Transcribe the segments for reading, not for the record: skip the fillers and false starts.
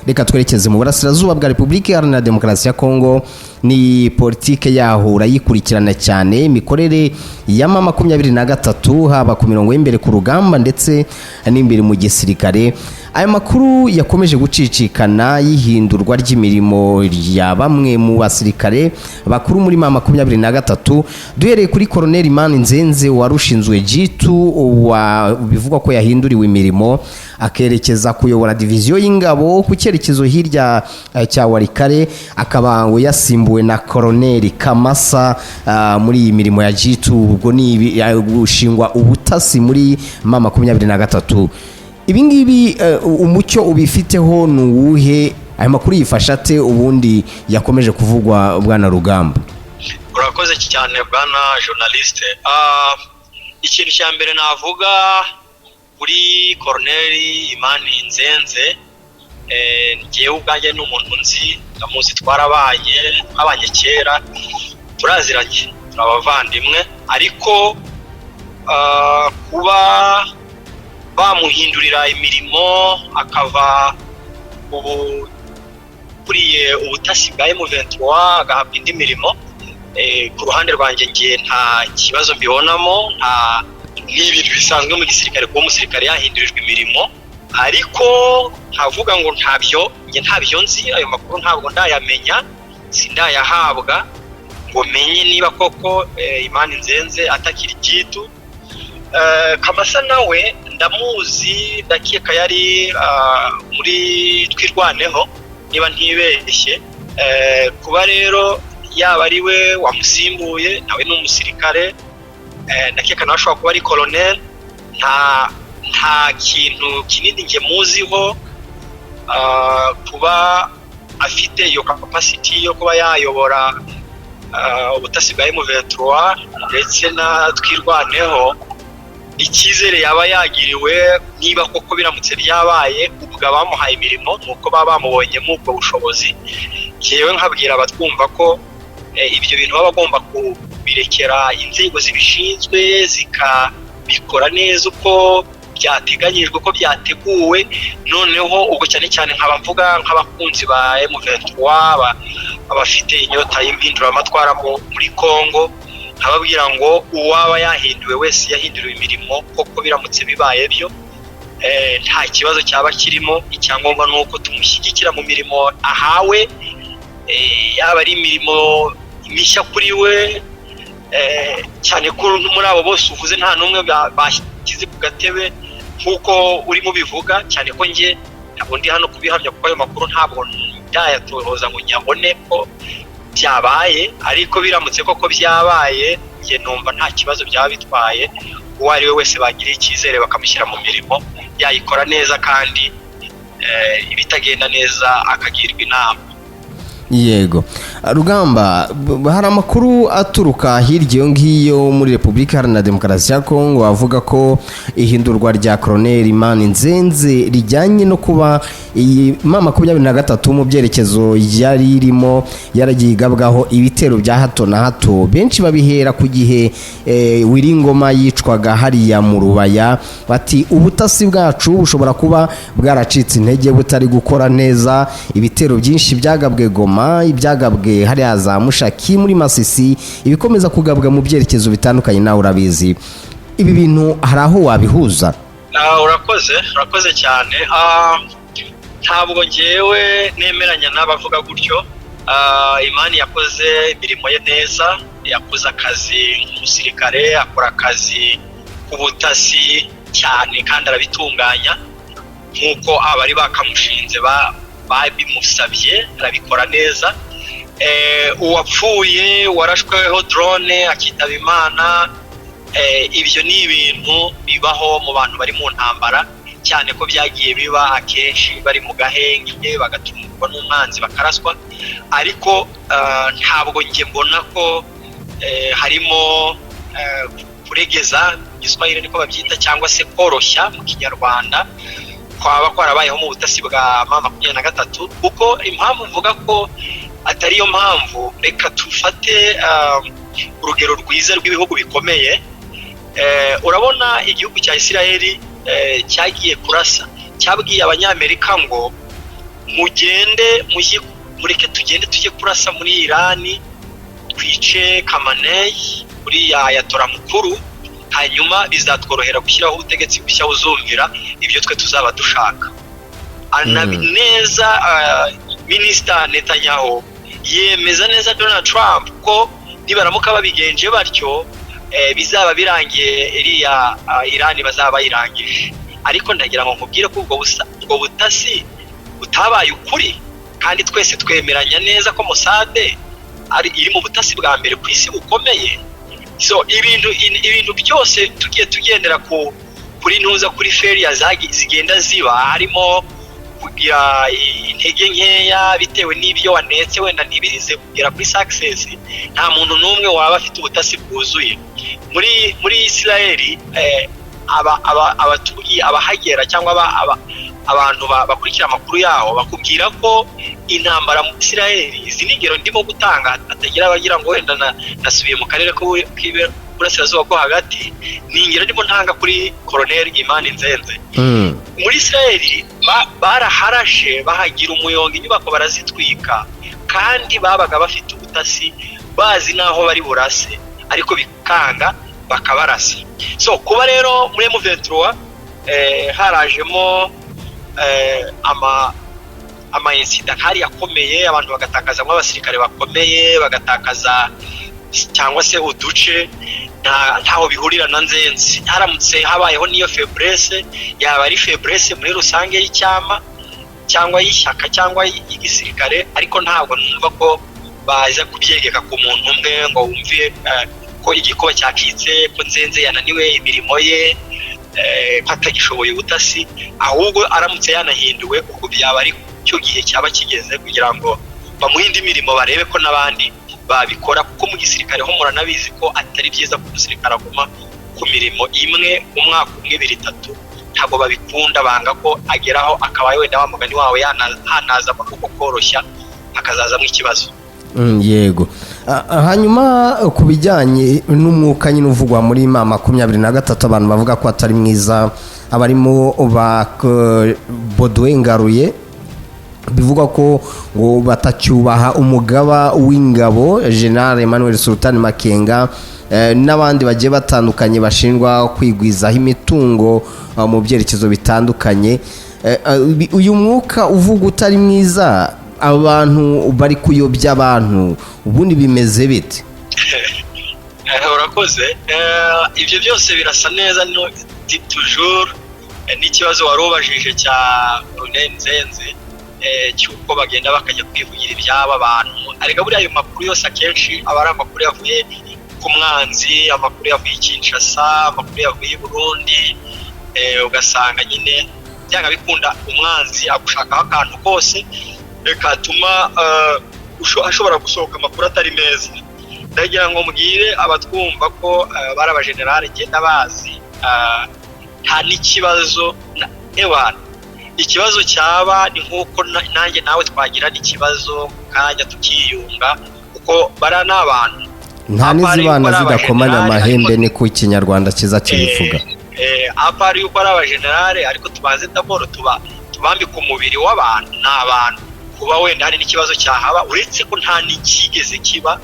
reka twerekeze mu burasirazuba bwa Repubulika Iharanira Demokarasi ya Kongo. Ni politike yaho urayikurikirana cyane, imikorere ya M23 haba ku mirongo y'imbere ku rugamba ndetse n'imbere mu gisirikare. Aya makuru yakomeje gucicikana y'ihindurwa ry'imirimo ya bamwe mu basirikare bakuru muri M23. Duhereye kuri Colonel Imani Nzenze warushinzwe G2 bivugwa ko yahinduriwe imirimo akerekeza kuyobora diviziyo y'ingabo ku cyerekezo hirya cya Warikare, akaba yasimbuwe na Colonel Kamasa muri iyi mirimo ya G2. Ubwo ni gushingwa ubutasi muri M23. Ibingibi umucyo ubifiteho nuwuhe? Aya makuru yifasha ate ubundi yakomeje kuvugwa bwana Rugamba? Urakoze cyane bwana journaliste. Ikintu cya mbere navuga kuri Colonel Imani Nzenze, ngiye ubwanjye n'umuntu nzi, ndamuzi, twabanye kera, turaziranye, turabavandimwe, ariko kuba bamuhindurira imirimo akava kuriye ubutasi bwa M23 agahabwa indi mirimo, ku ruhande rwanjye ngiye nta kibazo mbibonamo, n'ibintu bisanzwe mu gisirikare kuba umusirikare yahindurijwe imirimo. Ariko ntavuga ngo ntabyo nzi, ayo makuru ntabwo ndayamenya, sindayahabwa ngo menye niba koko Imani Nzenze atakiri G2. Kamasa nawe ndamuzi, ndakeka yari muri Twirwaneho niba ntibeshye. Kuba rero yaba ari we wamusimbuye, nawe n'umusirikare, ndakeka nawe ashobora kuba ari colonel. Nta kintu kinini nge muziho kuba afite iyo capacity yo kuba yayobora ubutasi bwa M23 ndetse na Twirwaneho. Icyizere yaba yagiriwe niba koko biramutse byabaye ubwo bamuhaye imirimo nuko baba bamubonyemo ubwo bushobozi. Yewe nkabwira abatwumva ko ibyo bintu baba bagomba kubirekera inzego zibishinzwe zikabikora neza uko byateganyijwe, uko byateguwe. Noneho ubwo cyane cyane nkaba mvuga nk'abakunzi ba M23 abafite inyota y'impinduramatwara muri Kongo, nkababwira ngo uwaba yahinduwe wese yahinduriwe imirimo koko biramutse bibaye byo, nta kibazo cyaba kirimo. Icyangombwa nuko tumushyigikira mu mirimo ahawe, yaba ari imirimo mishya kuri we, cyane ko muri abo bose uvuze nta n'umwe bashyize ku gatebe nk'uko urimo bivuga, cyane ko nge ntabwo ndi hano kubihamya kuko ayo makuru ntabwo ndayatoroza ngo nyabone ko byabaye. Ariko biramutse koko byabaye, nge numva nta kibazo byaba bitwaye. Uwo ari we wese bagiriye icyizere bakamushyira mu mirimo yayikora neza, kandi ibitagenda neza akagirwa inama. Yego Rugamba, hari amakuru aturuka hirya iyo ngiyo muri Repubulika Iharanira Demokarasi ya Kongo avuga ko ihindurwa rya Colonel Imani Nzenze rijyanye no kuba iyi M23 mu byerekezo yari irimo yaragiye igabwaho ibitero bya hato na hato. Benshi babihera ku gihe Wiringoma yicwaga hariya mu Rubaya, bati ubutasi bwacu bushobora kuba bwaracitse intege, butari gukora neza. Ibitero byinshi byagabwe Goma, ibyagabwe hariya za Mushaki muri Masisi, ibikomeza kugabwa mu byerekezo bitandukanye. Nawe urabizi ibi bintu, hari aho wabihuza? Urakoze cyane. Ntabwo ngewe nemeranya n'abavuga gutyo. Imani yakoze imirimo ye neza, yakoze akazi nk'umusirikare, akora akazi k'ubutasi cyane kandi arabitunganya nk'uko abari bakamushinze babimusabye, arabikora neza. Uwapfuye warashweho drone akitaba Imana, ibyo ni ibintu bibaho mu bantu bari mu ntambara, cyane ko byagiye biba akenshi bari mu gahenge bagatungurwa n'umwanzi bakaraswa. Ariko ntabwo nge mbona ko harimo kuregeza mu Giswahili niko babyita, cyangwa se koroshya mu Kinyarwanda kwaba kwarabayeho mu butasi bwa M23. Kuko impamvu mvuga ko atari yo mpamvu, reka tufate urugero rwiza rw'ibihugu bikomeye. Urabona igihugu cya Isiraheli cyagiye kurasa, cyabwiye abanyamerika ngo mugende mureke tugende tujye kurasa muri Irani, twice Khamenei uriya ayatora mukuru, hanyuma bizatworohera gushyiraho ubutegetsi bushya buzumvira ibyo twe tuzaba dushaka. Neza Minisita Netanyahu yemeza neza Donald Trump ko nibaramuka babigenje batyo bizaba birangiye iriya Irani bazaba bayirangije. Ariko ndagira ngo nkubwire ko ubwo butasi butabaye ukuri, kandi twese twemeranya neza ko Mossad iri mu butasi bwa mbere ku isi bukomeye. So ibintu byose tugiye tugendera kuri ntuza kuri failure zigenda ziba, harimo kugira intege nkeya bitewe n'ibyo wanetse wenda ntibirize kugera kuri success. Nta muntu n'umwe waba afite ubutasi bwuzuye muri Israeli. Abatuye abahagera cyangwa abantu bakurikira amakuru yaho bakubwira ko intambara mu Israeli, izi nigero ndimo gutanga atagira abagira ngo wenda nasubiye mu karere k'uburasirazuba bwo hagati, ni ingero ndimo ntanga kuri Colonel Imani Nzenze. Muri Israeli baraharashe bahagira umuyonga, inyubako barazitwika, kandi babaga bafite ubutasi bazi naho bari burase, ariko bikanga bakabarasa. So kuba rero muri M23 harajemo ama incident hari yakomeye, abantu bagatakaza nk'abasirikare bakomeye, bagatakaza cyangwa se uduce ntaho bihurira na Nzenze. Haramutse habayeho niyo faiblesse, yaba ari faiblesse muri rusange y'icyama cyangwa y'ishyaka cyangwa y'igisirikare, ariko ntabwo numva ko baza kubyegeka ku muntu umwe ngo wumve ko igikuba cyakitse, ko Nzenze yananiwe imirimo ye, ko atagishoboye ubutasi. Ahubwo aramutse yanahinduwe, ubwo byaba ari cyo gihe cyaba kigeze kugira ngo bamuhe indi mirimo, barebe ko n'abandi babikora, kuko mu gisirikare ho muranabizi ko atari byiza ko umusirikare aguma ku mirimo imwe umwaka umwe 2 3, ntabwo babikunda, banga ko ageraho akaba wenda wa mugani wawe hanaza kuko koroshya akazazamo ikibazo. Yego. Hanyuma ku bijyanye n'umwuka nyine uvugwa muri M23, abantu bavuga ko atari mwiza, abarimo ba Baudouin Ngaruye, bivugwa ko ngo batacyubaha umugaba w'ingabo General Emmanuel Sultan Makenga, n'abandi bagiye batandukanye bashinjwa kwigwizaho imitungo mu byerekezo bitandukanye. Uyu mwuka uvuga utari mwiza, abantu bari kuyobya abantu, ubundi bimeze bite? Urakoze. Ibyo byose birasa neza toujours n'ikibazo warubajije cya Colonel Nzenze, cyuko bagenda bakajya kwivugira ibyaba abantu. Ariko buriya ayo makuru yose akenshi aba ari amakuru yavuye ku mwanzi, amakuru yavuye Kinshasa, amakuru yavuye Burundi. Ugasanga nyine byanga bikunda umwanzi agushakaho akantu kose katuma ashobora gusohoka amakuru atari meza. Ndagira ngo mbwire abatwumva ko bari abajenerali ngenda bazi, nta n'ikibazo ikibazo cyaba ni nk'uko nanjye nawe twagira n'ikibazo kanya tukiyunga, kuko bara n'abantu nta n'izibana zidakomanya amahembe, ni ku Kinyarwanda kiza kibivuga. Apari yuko ari abajenerali, ariko tubanze daboro tubambika umubiri w'abantu, n'abantu kuba wenda hari n'ikibazo cyahaba, uretse ko nta n'ikigeze kiba,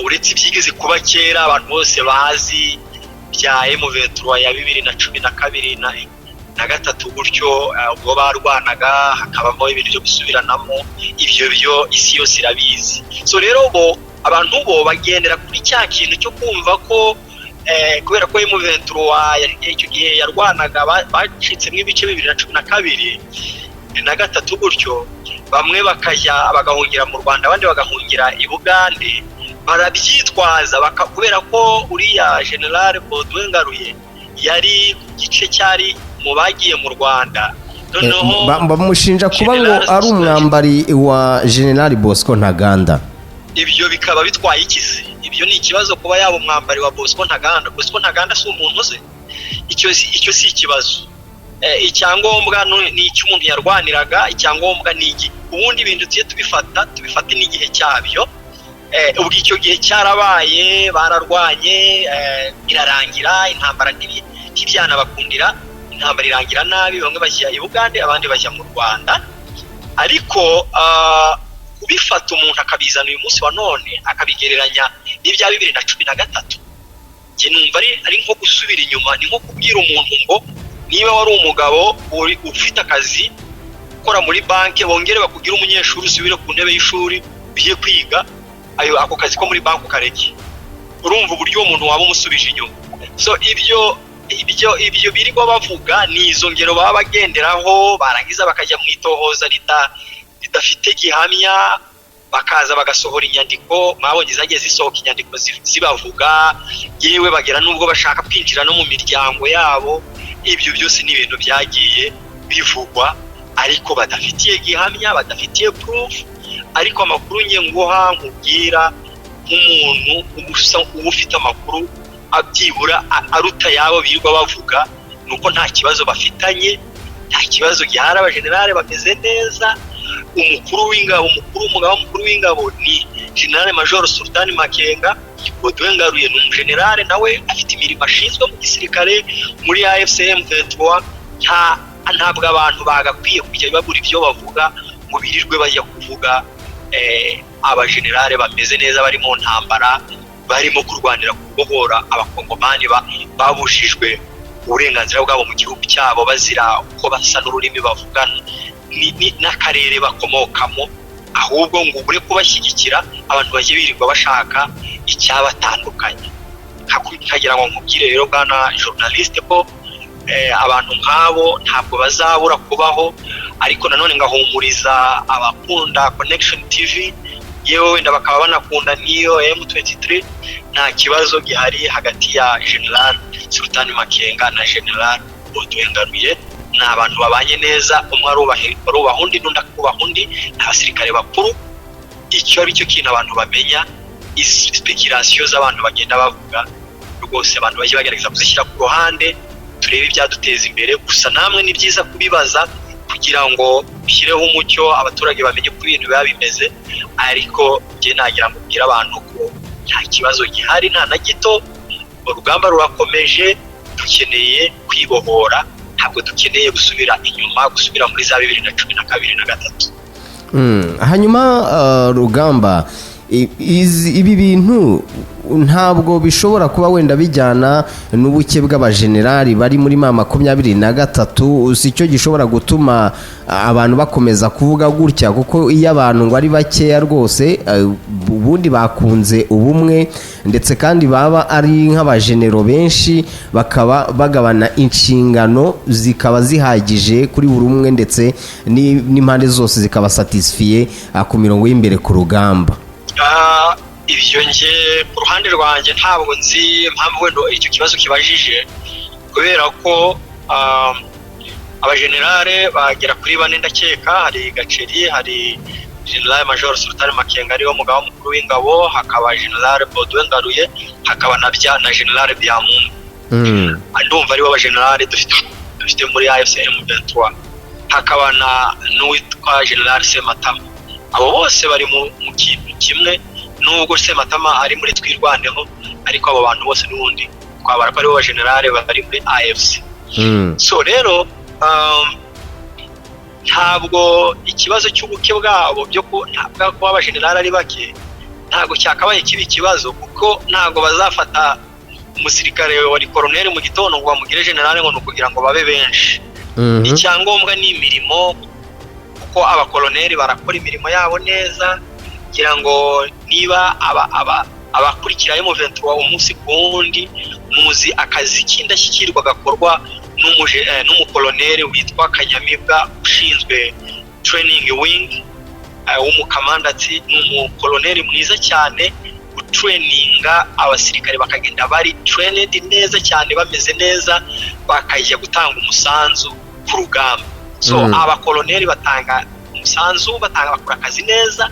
uretse ibyigeze kuba kera abantu bose bazi bya M23 ya 2012 na 3 gutyo, ubwo barwanaga hakabamo ibintu byo gusubiranamo, ibyo byo isi yose irabizi. So rero abantu bagendera kuri cya kintu cyo kumva ko kubera ko M23 icyo gihe yarwanaga bacitsemo ibice 2012 na 3 gutyo, bamwe bagahungira mu Rwanda, abandi bagahungira i Bugande, barabyitwaza kubera ko uriya General Baudouin Ngaruye yari ku gice cyari mu bagiye mu Rwanda. Noneho bamushinja kuba ngo ari umwambari wa General Bosco Ntaganda. Ibyo bikaba bitwaye ikizi? Ibyo ni ikibazo kuba yaba umwambari wa Bosco Ntaganda. Bosco Ntaganda si umuntu se, icyo si ikibazo. Icyangombwa ni icyo umuntu yarwaniraga, icyangombwa ni iki. Ubundi ibintu tuye tubifate n'igihe cyabyo. Ubwo icyo gihe cyarabaye, bararwanye, irarangira, intambara ntibyana bakundira, intambara irangira nabi, bamwe bajya i Bugande abandi bajya mu Rwanda. ariko kubifata umuntu akabizana uyu munsi wa none akabigereranya n'ibya 2013, njye numva ari nko gusubira inyuma. Ni nko kubwira umuntu ngo niba wari umugabo ufite akazi ukora muri banki, bongere bakugira umunyeshuri usubire ku ntebe y'ishuri ugiye kwiga ako kazi ko muri banki ukareke. Urumva uburyo uwo muntu waba umusubije inyuma. So ibyo birirwa bavuga ni izo ngero baba bagenderaho, barangiza bakajya mu itohoza ridafite gihamya, bakaza bagasohora inyandiko. Mwabonye zagiye zisohoka inyandiko zibavuga, yewe bagera nubwo bashaka kwinjira no mu miryango yabo. Ibyo byose ni ibintu byagiye bivugwa ariko badafitiye gihamya, badafitiye proof. Ariko amakuru nge nguha nkubwira nk'umuntu uba ufite amakuru abyibura aruta yabo birirwa bavuga, nuko nta kibazo bafitanye, nta kibazo gihari. Abajenerali bameze neza. Umugaba mukuru w'ingabo ni General Major Sultan Makenga. Baudouin Ngaruye ni umujenerali, nawe afite imirimo ashinzwe mu gisirikare muri AFCM 23. Ntabwo abantu bagakwiye kujya babura ibyo bavuga ngo birirwe bajya kuvuga abajenerali bameze neza bari mu ntambara, barimo kurwanira kubohora abakongomani babujijwe uburenganzira bwabo mu gihugu cyabo bazira uko basa n'ururimi bavugana n'akarere bakomokamo. Ahubwo ngo ubure kubashyigikira abantu bagiye birirwa bashaka icyabatandukanye. Kagira ngo nkubwire rero bwana journaliste ko abantu nk'abo ntabwo bazabura kubaho, ariko nanone ngahumuriza abakunda Connection TV, yewe wenda bakaba banakunda n'iyo M23. Nta kibazo gihari hagati ya General Sultan Makenga na General Baudouin Ngaruye. Ni abantu babanye neza, umwe arubaha undi n'undi akubaha undi, n'abasirikare bakuru. Icyo ari cyo kintu abantu bamenya, speculation z'abantu bagenda bavuga rwose abantu bajye bagerageza kuzishyira ku ruhande, turebe ibyaduteza imbere. Gusa namwe ni byiza kubibaza kugira ngo bishyireho umucyo, abaturage bamenye ko ibintu biba bimeze. Ariko njye nagira ngo mbwire abantu ko nta kibazo gihari nta na gito. Urugamba rurakomeje, dukeneye kwibohora, ntabwo dukeneye gusubira inyuma, gusubira muri za 2012 na 2013. Hanyuma Rugamba, ibi bintu ntabwo bishobora kuba wenda bijyana n'ubuke bw'abajenerali bari muri 23. Si cyo gishobora gutuma abantu bakomeza kuvuga gutya, kuko iyo abantu ngo ari bakeya rwose ubundi bakunze ubumwe, ndetse kandi baba ari nk'abajenero benshi bakaba bagabana inshingano zikaba zihagije kuri buri umwe, ndetse n'impande zose zikaba satisfiye ku mirongo y'imbere ku rugamba. Ibyo nge ku ruhande rwanjye ntabwo nzi impamvu wenda icyo kibazo kibajije, kubera ko abajenerale bagera kuri 4 ndakeka. Hari Gaceri, hari General Major Sultan Makenga ariwe mugaba mukuru w'ingabo, hakaba General Baudouin Ngaruye, hakaba na General Byamungu. Ndumva aribo abajenerali dufite muri AFCM 23. Hakaba n'uwitwa General Sematama. Abo bose bari mu kintu kimwe, nubwo Sematama ari muri Twirwaneho, ariko abo bantu bose n'ubundi twabara ko aribo abajenerali bari muri AFC. So rero ntabwo ikibazo cy'ubuke bwabo byo ntabwo kuba abajenerali ari bake ntabwo cyakabaye kibi ikibazo, kuko ntabwo bazafata umusirikare wari colonel mu gitondo ngo bamugire generale ngo nukugira ngo babe benshi. Icyangombwa ni imirimo, kuko abakoloneli barakora imirimo yabo neza. Kugira ngo niba abakurikira M23 umunsi ku wundi, muzi akazi k'indashyikirwa gakorwa n'umukoloneli witwa Kanyamibwa ushinzwe training wing w'umukamandati. Ni umukoloneli mwiza cyane utraininga abasirikare bakagenda bari trained neza cyane, bameze neza, bakajya gutanga umusanzu ku rugamba. So abakoloneli batanga umusanzu, bakora akazi neza.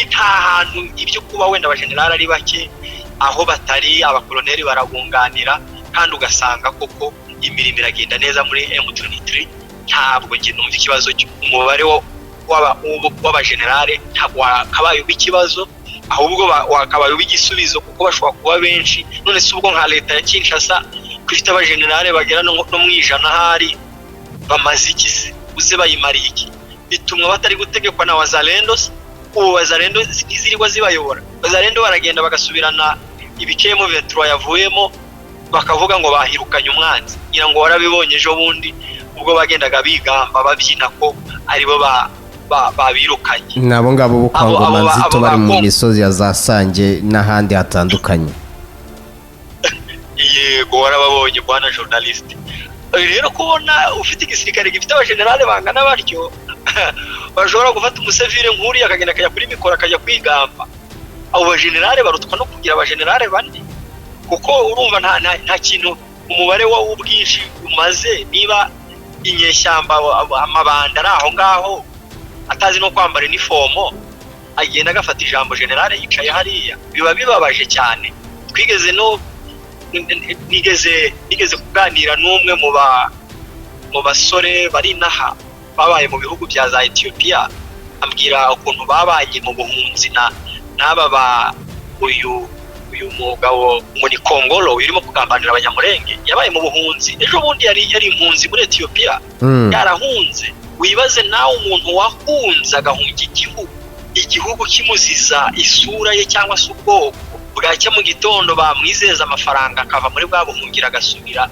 Nta hantu ibyo kuba wenda abajenerali ari bake aho batari, abakoloneli barabunganira, kandi ugasanga koko imirimo iragenda neza muri M23. Ntabwo nge numva ikibazo umubare w'abajenerali ntabwo wakabaye ikibazo, ahubwo wakabaye igisubizo, kuko bashobora kuba benshi. None si ubwo nka leta ya Kinshasa kwifite abajenerali bagera no mu 100 hari bamaze iki se? Uze bayimariye iki? bitumwa batari gutegekwa na wazalendo. Ubu wazalendo ntizirirwa zibayobora, wazalendo baragenda bagasubirana ibice M23 yavuyemo, bakavuga ngo bahirukanye umwanzi. Ngira ngo warabibonye ejo bundi ubwo bagendaga bigamba babyina ko aribo babirukanye. Nabo ngabo bukangoma nzito bari mu misozi ya za Sange n'ahandi hatandukanye. Yego warababonye bwana journalist. Rero kubona ufite igisirikare gifite abagenerale bangana batyo bashobora gufata umusevire nk'uri akagenda akajya kuri mikoro akajya kwigamba. Abo bagenerale barutwa no kugira abagenerale bane, kuko urumva nta kintu umubare w'ubwinshi umaze. Niba inyeshyamba amabanda ari aho ngaho atazi no kwambara inifomo, agenda agafata ijambo generale yicaye hariya, biba bibabaje cyane. Twigeze no nigeze kuganira n'umwe mu basore bari naha babaye mu bihugu bya za Ethiopia, ambwira ukuntu babanye mu buhunzi n'aba uyu mugabo muri Kongolo urimo kugambanira abanyamurenge yabaye mu buhunzi. Ejo bundi yari impunzi muri Ethiopia, yarahunze. Wibaze nawe umuntu wahunze agahunga igihugu kimuziza isura ye cyangwa se ubwoko, bwacya mu gitondo bamwizeza amafaranga akava muri bwa buhungira agasubira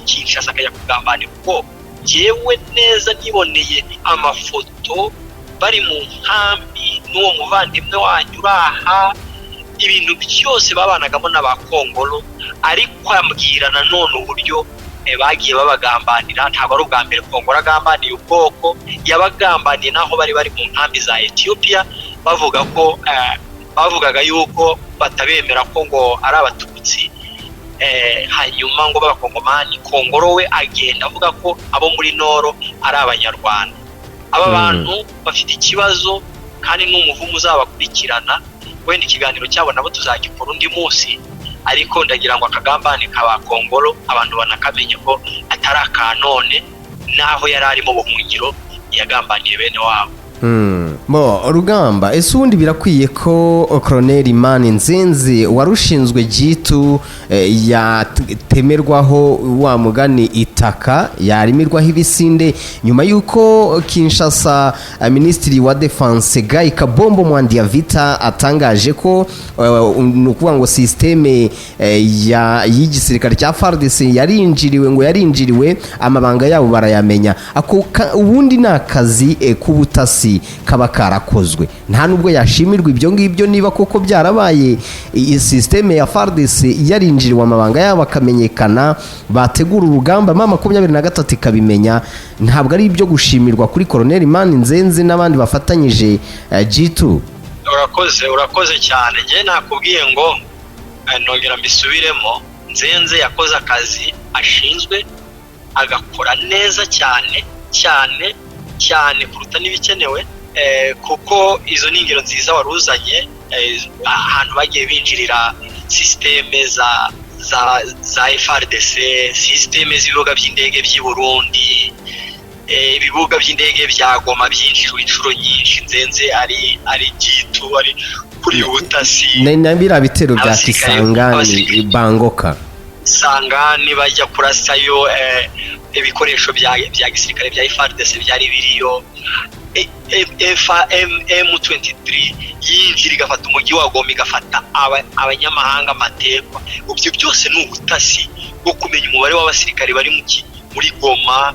Kinshasa akajya kugambanira ubwoko. Yewe neza niboneye amafoto bari mu nkambi n'uwo muvandimwe wanyu uraha, ibintu byose babanagamo n'abakongolo, ariko ambwira nanone uburyo bagiye babagambanira. Ntabwo ari ubwa mbere Kongolo agambaniye ubwoko, yabagambaniye naho bari mu nkambi za Ethiopia, bavugaga yuko batabemera ko ngo ari abatutsi, hanyuma ngo b'abakongomani. Kongolo we agenda avuga ko abo muri Noro ari abanyarwanda. Aba bantu bafite ikibazo kandi n'umuvumo uzabakurikirana. Wenda ikiganiro cyabo nabo tuzagikora undi munsi, ariko ndagira ngo akagambane kaba Kongolo abantu banakamenya ko atari akanone, naho yari ari mu buhungiro yagambaniye bene wabo. Rugamba, ese ubundi birakwiye ko Colonel Imani Nzenze warushinzwe G2 yatemerwaho wa mugani itaka yarimirwaho ibisinde nyuma yuko Kinshasa Ministry wa Defense Guy Kabombo Mwandiavita atangaje ko nukuvuga ngo systeme y'igisirikare cya FARDC yarinjiriwe amabanga yabo barayamenya. Ubundi nakazi kubutasi kaba karakozwe, nta nubwo yashimirwa ibyo ngibyo niba koko byarabaye. Iyi systeme ya FARDC yarinjiriwe amabanga yabo akamenyekana, bategura urugamba M23 ikabimenya, ntabwo ari ibyo gushimirwa kuri Colonel Imani Nzenze n'abandi bafatanyije G2. Urakoze cyane. Nge nakubwiye ngo nongera mbisubiremo, Nzenze yakoze akazi ashinzwe agakora neza cyane kuruta n'ibikenewe, kuko izo ni ingero nziza waruzanye. Ahantu bagiye binjirira systeme za FARDC, systeme z'ibibuga by'indege by'i Burundi, ibibuga by'indege bya Goma byinjijwe inshuro nyinshi. Nzenze ari G2 ari kuri ubutasi n'abira bitero bya Kisangani Bangoka Sangani bajya kurasayo ibikoresho bya gisirikare bya FARDC byari biriyo. M23 yinjira igafata umujyi wa Goma, igafata abanyamahanga amatekwa. Ibyo byose ni ubutasi bwo kumenya umubare w'abasirikare bari muri Goma,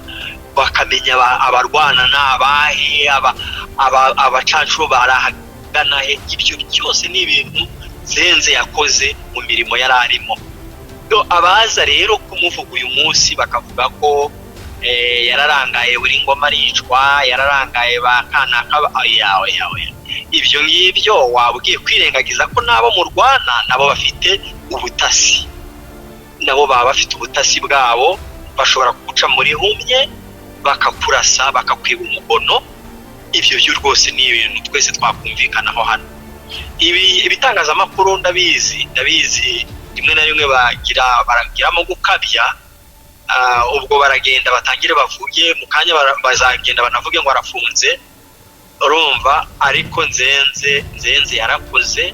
bakamenya abarwana n'abahe, abacancuro barahagana he. Ibyo byose ni ibintu Nzenze yakoze mu mirimo yari arimo. Abaza rero kumuvuga uyu munsi bakavuga ko yararangaye buri ngoma aricwa, yararangaye bakanaka yawe. Ibyo ngibyo wabwiye kwirengagiza ko nabo mu Rwanda nabo bafite ubutasi, nabo baba bafite ubutasi bwabo, bashobora kuguca muri humye bakakurasa bakakwiba umugono. Ibyo byo rwose ni ibintu twese twakumvikanaho hano. Ibitangazamakuru ndabizi rimwe na rimwe baragiramo gukabya, ubwo baragenda batangire bavuge mu kanya bazagenda banavuge ngo arafunze, urumva. Ariko Nzenze yarakoze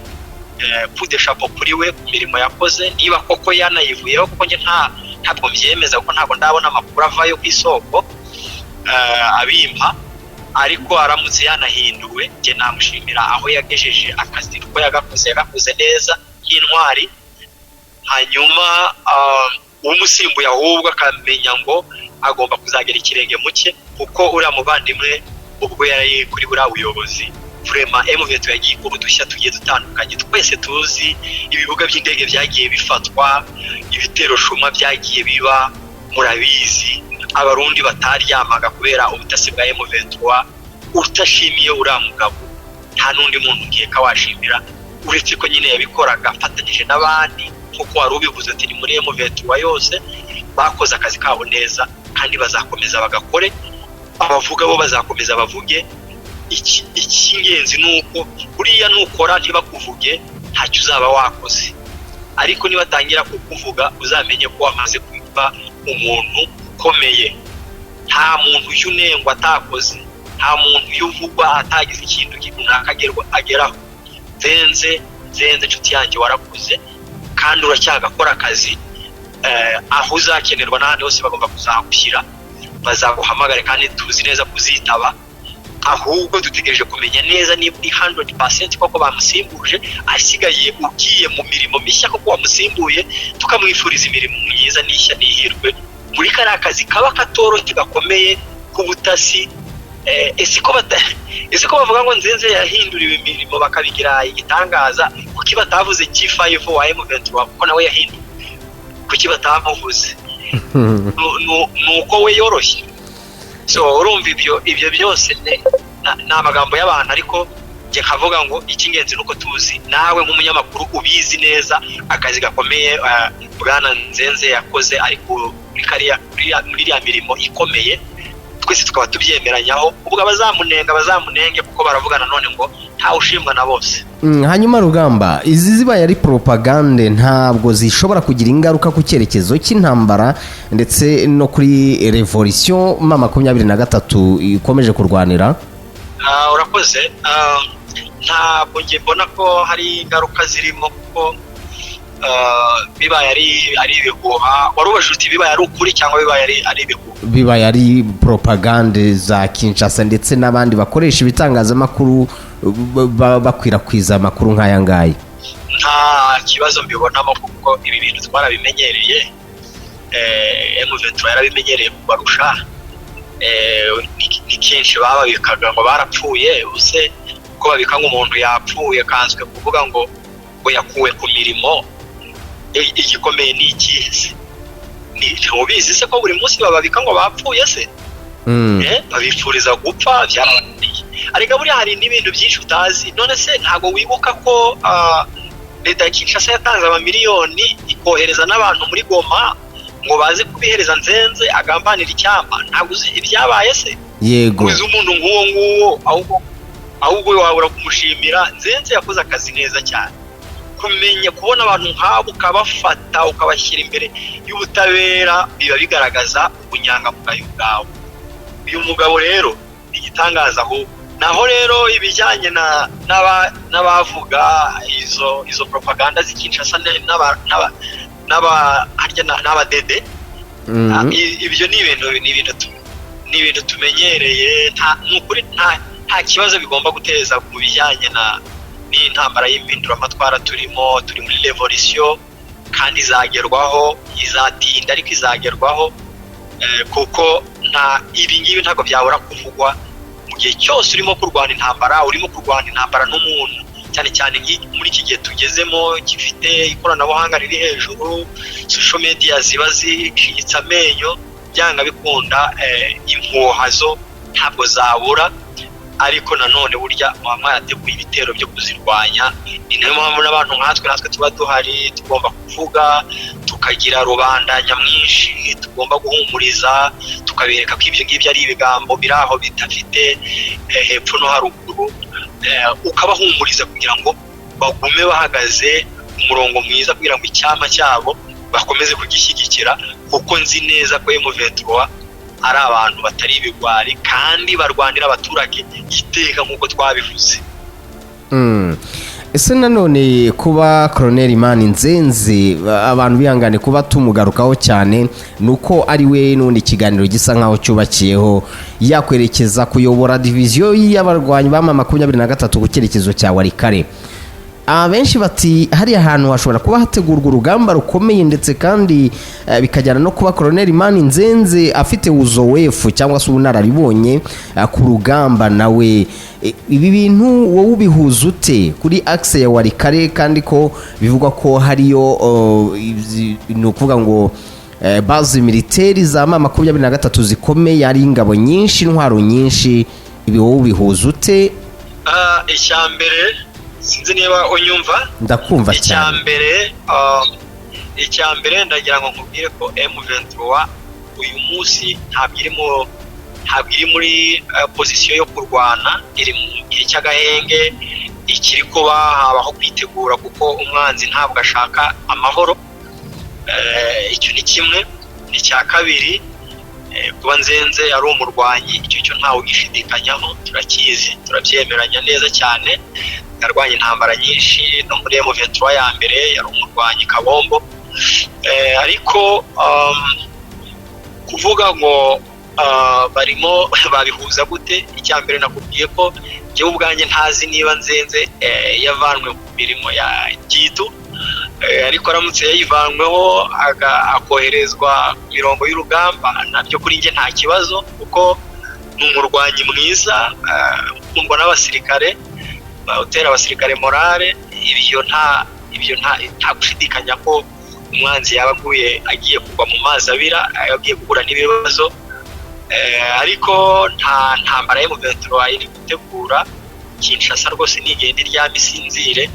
coup de chapeau kuri we ku mirimo yakoze. Niba koko yanayivuyeho, kuko nge ntabwo mbyemeza, kuko ntabwo ndabona amakuru avayo ku isoko abimpa, ariko aramutse yanahinduwe njye namushimira aho yagejeje akazi kuko yagakoze neza nk'intwari. Hanyuma umusimbuye ahubwo akamenya ngo agomba kuzagera ikirenge muke, kuko uriya muvandimwe ubwo yari kuri buriya buyobozi vraiment M23 yagiye ku dushya tugiye dutandukanye. Twese tuzi ibibuga by'indege byagiye bifatwa, ibitero shuma byagiye biba, murabizi abarundi bataryamaga kubera ubutasi bwa M23. Utashimiye uriya mugabo nta n'undi muntu nkeka washimira, uretse ko nyine yabikoraga afatanyije n'abandi kuko wari ubivuze ati ni muri M23 yose bakoze akazi kabo neza kandi bazakomeza bagakore, abavuga bo bazakomeza bavuge. Icy'ingenzi nuko buriya nukora ntibakuvuge ntacyo uzaba wakoze, ariko nibatangira kukuvuga uzamenye ko wamaze kwitwa umuntu ukomeye. Nta muntu yunengwa atakoze, nta muntu yuvugwa atagize ikintu runaka ageraho. Nzenze nshuti yanjye warakuze kandi uracyagakora akazi, aho uzakenerwa n'ahandi hose bagomba kuzagushyira, bazaguhamagare kandi tuzi neza kuzitaba. Ahubwo dutegereje kumenya neza niba uri 100% koko bamusimbuje, asigaye ugiye mu mirimo mishya koko wamusimbuye, tukamwifuriza imirimo myiza n'ishya n'ihirwe muri kariya kazi kaba katoroshye gakomeye k'ubutasi. Ese ko bavuga ngo Nzenze yahinduriwe imirimo bakabigira igitangaza, kuki batavuze G5 wa M23 kuko nawe yahinduye? Kuki batamuvuze? Nuko we yoroshye. So urumva ibyo byose ni amagambo y'abantu, ariko njye kavuga ngo icy'ingenzi nuko tuzi nawe nk'umunyamakuru ubizi neza akazi gakomeye bwana Nzenze yakoze, ariko muri iriya mirimo ikomeye twese tukaba tubyemeranyaho. ubwo bazamunenge kuko baravuga nanone ngo ntawe ushimwa na bose. Hanyuma Rugamba, izi zibaye ari propagande ntabwo zishobora kugira ingaruka ku cyerekezo cy'intambara ndetse no kuri revolution M23 ikomeje kurwanira? Urakoze. Ntabwo ngiye mbona ko hari ingaruka zirimo, kuko bibaye ari ibihuha. Wari ubashuti bibaye ari ukuri cyangwa bibaye ari ibihuha? Bibaye ari propagande za Kinshasa ndetse n'abandi bakoresha ibitangazamakuru bakwirakwiza amakuru nk'aya ngaya. Nta kibazo mbibonamo kuko ibi bintu twarabimenyereye, M23 yarabimenyereye kubarusha. Ni kenshi bababikaga ngo barapfuye, use ko babika nk'umuntu yapfuye kanswe kuvuga ngo yakuwe ku mirimo. Igikomeye ni ikihe? Ntubizi se ko buri munsi bababika ngo bapfuye se? Babifuriza gupfa byarabandiye. Ariko buriya hari n'ibintu byinshi utazi. None se ntabwo wibuka ko leta ya Kinshasa yatanze amamiliyoni ikohereza n'abantu muri Goma ngo baze kubihereza Nzenze agambanira icyamba? Ntabwo uzi ibyabaye se? Yego. Uzi umuntu nk'uwo nguwo ahubwo wabura kumushimira. Nzenze yakoze akazi neza cyane. Kumenya kubona abantu nk'abo ukabafata ukabashyira imbere y'ubutabera biba bigaragaza ubunyangamugayo bwawe. Uyu mugabo rero igitangaza aho naho rero ibijyanye n'abavuga izo propaganda zikinshasa n'abadede, ibyo ni ibintu tumenyereye. Nta kibazo bigomba guteza mu bijyanye n'intambara y'impinduramatwara turi muri revolution, kandi izagerwaho, izatinda ariko izagerwaho, kuko ibi ngibi ntabwo byabura kuvugwa mu gihe cyose urimo kurwana intambara n'umuntu, cyane cyane muri iki gihe tugezemo gifite ikoranabuhanga riri hejuru, social media ziba zicitse amenyo, byanga bikunda impuha zo ntabwo zabura. Ariko nanone burya mwarateguye ibitero byo kuzirwanya. Ni nayo mpamvu n'abantu natwe tuba duhari, tugomba kuvuga, tukagira rubanda nyamwinshi, tugomba guhumuriza, tukabereka ko ibyo ngibyo ari ibigambo biri aho bidafite hepfo no haruguru, ukabahumuriza kugira ngo bagume bahagaze umurongo mwiza, kugira ngo icyama cyabo bakomeze kugishyigikira, kuko nzi neza ko M23 ari abantu batari ibigwari kandi barwanira abaturage iteka nk'uko twabivuze. ese nanone kuba Colonel Imani Nzenze abantu bihangane kuba tumugarukaho cyane nuko ari we n'undi kiganiro gisa nkaho cyubakiyeho yakwerekeza kuyobora diviziyo y'abarwanyi ba 23 ku cyerekezo cya Walikale. Abenshi bati hari ahantu hashobora kuba hategurwa urugamba rukomeye ndetse kandi bikajyana no kuba Colonel Imani Nzenze afite uzoefu cyangwa se ubunararibonye ku rugamba nawe. Ibi bintu wowe ubihuza ute kuri axe ya Walikale kandi ko bivugwa ko hariyo no kuvuga ngo base militaire za 23 zikomeye ari ingabo nyinshi intwaro nyinshi, ibi wowe ubihuza ute? Icyambere sinzi niba unyumva. Ndakumva cyane. Icyambere ndagira ngo nkubwire ko M23 uyu munsi ntabwo iri muri position yo kurwana, iri cy'agahenge, ikiri kuba habaho kwitegura kuko umwanzi ntabwo ashaka amahoro. Icyo ni kimwe. Icya kabiri, kuba Nzenze ari umurwanyi icyo ntawe ugishidikanyaho, turakizi turabyemeranya neza cyane. Yarwanye intambara nyinshi no muri M23 ya mbere yari umurwanyi kabombo. Ariko kuvuga ngo barimo babihuza gute? Icyambere nakubwiye ko je ubwanjye ntazi niba Nzenze yavanwe mu mirimo ya gitu, ariko aramutse yayivanweho akoherezwa mirongo y'urugamba nabyo kuri nge nta kibazo kuko ni umurwanyi mwiza, ukundwa n'abasirikare, utera abasirikare morale. Ibyo nta gushidikanya ko umwanzi yabaguye agiye kugwa mu mazi abira, agiye guhura n'ibibazo. Ariko nta ntambara M23 iri gutegura. Kinshasa rwose nigenda iryama isinzire,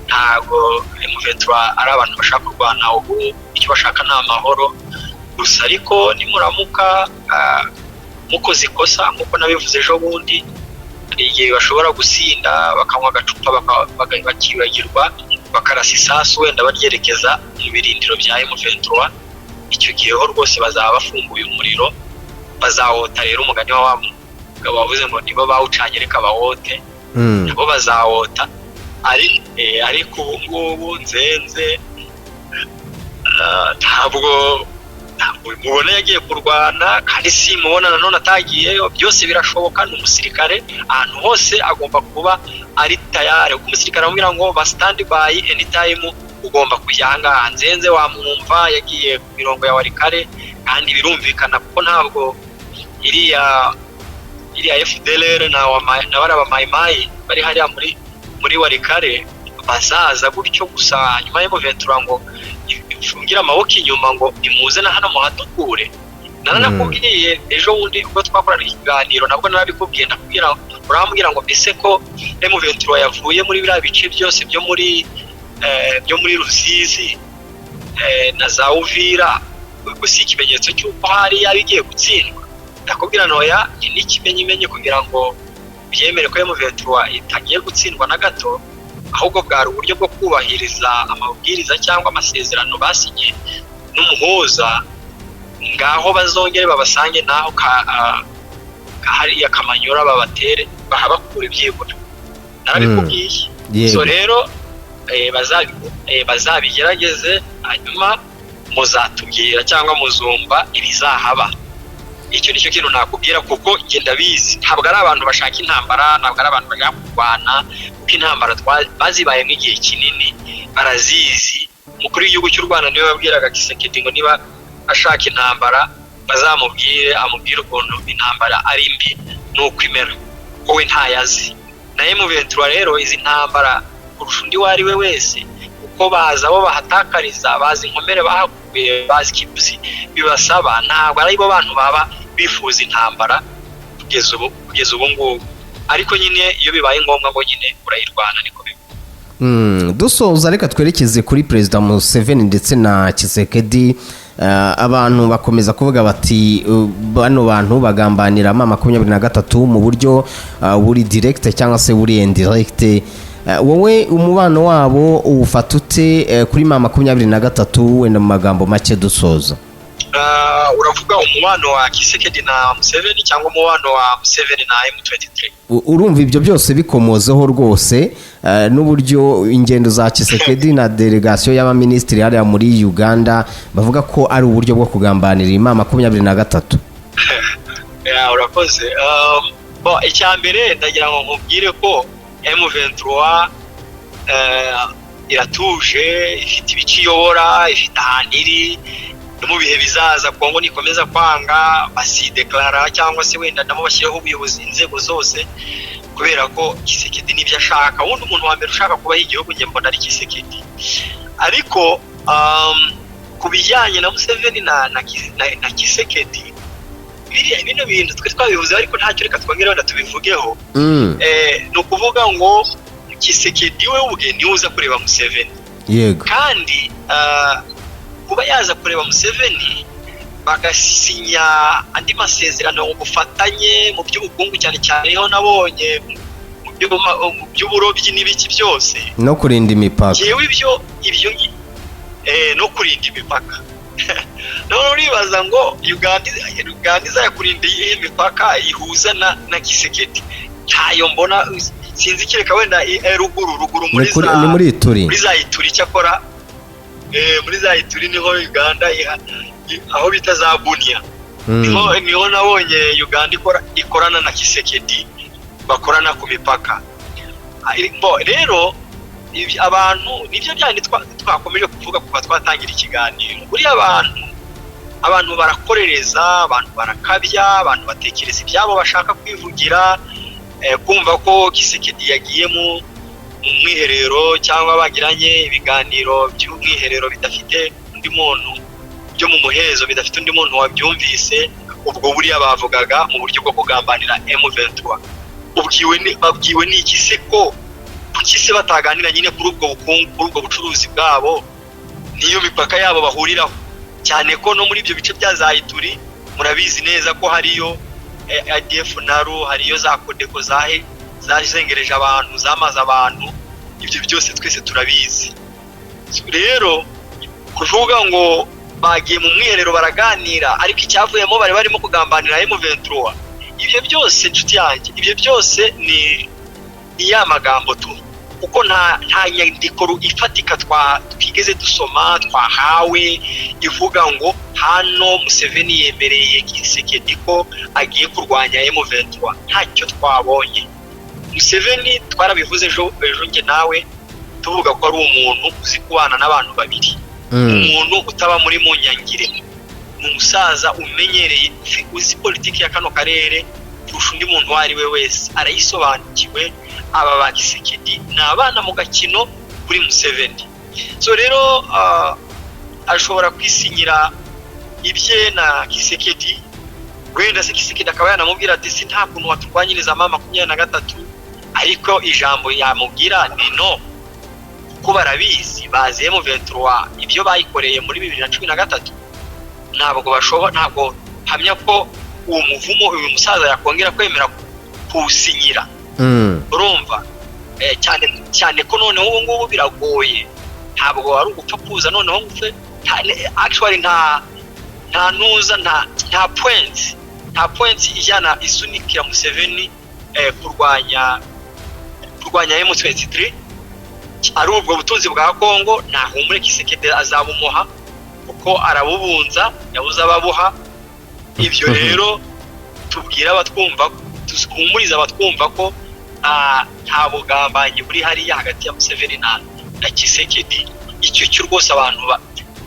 ntago M23 ari abantu bashaka kurwana, ubu icyo bashaka ni amahoro gusa. Ariko nimuramuka mukoze ikosa nkuko nabivuze ejo bundi, igihe bashobora gusinda bakanywa agacupa bakibagirwa bakarasa isasu wenda baryerekeza mu birindiro bya M23, icyo gihe ho rwose bazaba bafunguye umuriro, bazawota. Rero umugani wa mugabo wavuze ngo nibo bawucanye reka bawote, nabo bazawota. Ariko ubu ngubu Nzenze ntabwo mubona yagiye kurwana, kandi si mubona nanone atagiyeyo. Byose birashoboka, ni umusirikare, ahantu hose agomba kuba ari tayari. Umusirikare amubwira ngo ba stand by anytime ugomba kujya ahangaha. Nzenze wamwumva yagiye ku mirongo ya Walikale, kandi birumvikana kuko ntabwo iriya FDLR na baraba Maimai bari hariya muri Walikale bazaza gutyo gusa nyuma M23 ngo ifungira amaboko inyuma ngo imuze na hano muhatukure. Naranakubwiye ejo bundi ubwo twakorana ikiganiro, nabwo narabikubwiye urambwira ngo mbese ko M23 yavuye muri biriya bice byose byo muri Rusizi na za Uvira, gusa ikimenyetso cy'uko hari yabigiye gutsindwa. Ndakubwira noya n'ikimenyimenye kugira ngo byemere ko M23 itagiye gutsindwa na gato, ahubwo bwari uburyo bwo kubahiriza amabwiriza cyangwa amasezerano basinye n'umuhuza. Ngaho bazongere babasange naho hariya Kamanyura babatere bahabakura ibyibura. Narabikubwiye. So rero bazabigerageze, hanyuma muzatubwira cyangwa muzumva ibizahaba. Icyo nicyo kintu nakubwira kuko ngenda bizi, ntabwo ari abantu bashaka intambara, ntabwo ari abantu bashaka kurwana, kuko intambara bazibaye nk'igihe kinini barazizi. Umukuru w'igihugu cy'u Rwanda niwe wabwiraga Kisekedi ngo niba ashaka intambara amubwire ukuntu intambara ari mbi nuko imera, wowe ntayazi. Na M23 rero izi ntambara kurusha undi wari we wese, uko baza abo bahatakariza, bazi inkomere bahakuye, bazi kibuzi bibasaba. Ntabwo ari bo bantu baba bifuza intambara kugeza ubu ngubu, ariko nyine iyo bibaye ngombwa ngo nyine urayirwana niko biba. Dusoza reka twerekeze kuri Perezida Museveni ndetse na Kisekedi. Abantu bakomeza kuvuga bati bano bantu bagambanira mama 23 mu buryo buri direct cyangwa se buri indirect. Wowe umubano wabo ufata ute kuri mama 23 wenda mu magambo make dusoza? uravuga umubano wa Kisekedi na Museveni cyangwa umubano wa Museveni na M23? Urumva ibyo byose bikomozeho rwose, n'uburyo ingendo za Kisekedi na delegation y'abaminisitiri hariya muri Uganda bavuga ko ari uburyo bwo kugambanira imama 23. Urakoze. Icyambere ndagira ngo nkubwire ko M23 iratuje, ifite ibiciyobora, ifite ahantu iri. Mu bihe bizaza Kongo nikomeza kwanga basideklara cyangwa se wenda nabo bashyiraho ubuyobozi inzego zose, kubera ko Kisekedi nibyo ashaka. Wundi umuntu wa mbere ushaka kubaho igihugu nge mbona ari Kisekedi. Ariko ku bijyanye na Museveni na Kisekedi, bino bintu twe twabivuze ariko ntacyo reka twongere wenda tubivugeho. Ni ukuvuga ngo Kisekedi we ubwe niwe uza kureba Museveni. Yego. Kandi kuba yaza kureba Museveni bagasinya andi masezerano ubufatanye mu by'ubukungu cyane cyane ho nabonye mu by'uburobyi n'ibiki byose no kurinda imipaka. Yewe ibyo no kurinda imipaka. None uribaza ngo Uganda izakurinda iyi mipaka ihuza na Kisekedi. Ntayo mbona, sinzi kereka wenda ruguru muri Ituri. Muri za Ituri cyakora muri za Ituri niho Uganda aho bita za Bunia. Niho nabonye Uganda ikorana na Kisekedi, bakorana ku mipaka. Rero abantu nibyo byandi twakomeje kuvuga kuva twatangira ikiganiro. Buri abantu barakorereza, abantu barakabya, abantu batekereza ibyabo bashaka kwivugira, kumva ko Kisekedi yagiye mu mwiherero cyangwa bagiranye ibiganiro by'umwiherero bidafite undi muntu, byo mu muhezo bidafite undi muntu wabyumvise, ubwo buriya bavugaga mu buryo bwo kugambanira M23. Babwiwe n'iki se ko kuki se bataganira nyine kuri ubwo bukungu, kuri ubwo bucuruzi bwabo niyo mipaka yabo bahuriraho, cyane ko no muri ibyo bice bya za Ituri murabizi neza ko hariyo ADF naru, hariyo za Kodeko zazengereje abantu, zamaze abantu. Ibyo byose twese turabizi. Rero kuvuga ngo bagiye mu mwiherero baraganira ariko icyavuyemo bari barimo kugambanira M23, ibyo byose nshuti yanjye, ibyo byose ni ya magambo tu, kuko nta nyandiko ifatika twigeze dusoma twahawe ivuga ngo hano Museveni yemereye Kisekedi ko agiye kurwanya M23. Ntacyo twabonye. Museveni twarabivuze ejo nge nawe tuvuga ko ari umuntu uzi kubana n'abantu babiri, umuntu utaba muri munyangire, ni umusaza umenyereye, uzi politiki ya kano karere kurusha undi muntu wari we wese, arayisobanukiwe. Aba ba Kisekedi ni abana mu gakino kuri Museveni. So rero ashobora kwisinyira ibye na Kisekedi, wenda se Kisekedi akaba yanamubwira ati si nta kuntu waturwanyiriza mama 23, ariko ijambo yamubwira ni no, kuko barabizi bazi M23 ibyo bayikoreye muri 2013. Ntabwo hamya ko uwo muvumo uyu musaza yakongera kwemera kusinyira. Urumva cyane ko noneho ubu ngubu biragoye, ntabwo ari ugupfa kuza noneho ngufe. Actually nta point ijana isunikira Museveni kurwanya M23. Ari ubwo butunzi bwa Kongo ntahumure Kisekedi azabumuha kuko arabubunza, yabuze ababuha. Ibyo rero tubwira abatwumva, dukumuriza abatwumva ko nta bugambanyi buri hariya hagati ya Museveni na Kisekedi. Icyo cyo rwose abantu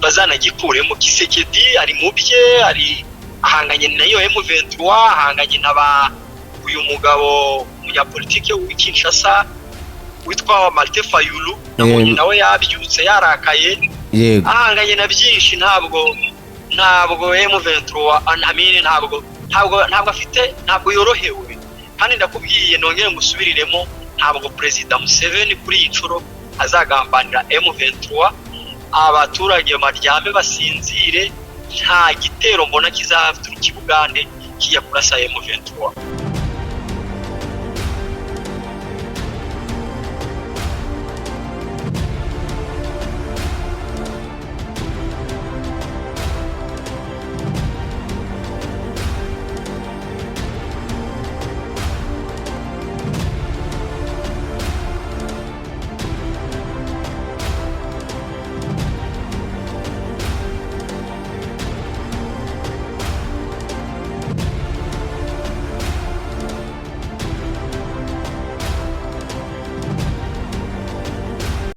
bazanagikuremo. Kisekedi ari mu bye, ari ahanganye nayo M23, ahanganye uyu mugabo umunyapolitike w'Kinshasa witwa Martin Fayulu, nawe yabyutse yarakaye. Ahanganye na byinshi. Ntabwo M23 amine ntabwo afite, ntabwo yorohewe. Kandi ndakubwiye nongere ngusubiriremo, ntabwo Perezida Museveni kuri iyi nshuro azagambanira M23. Abaturage baryame basinzire, nta gitero mbona kizaturuka i Bugande kijya kurasa M23.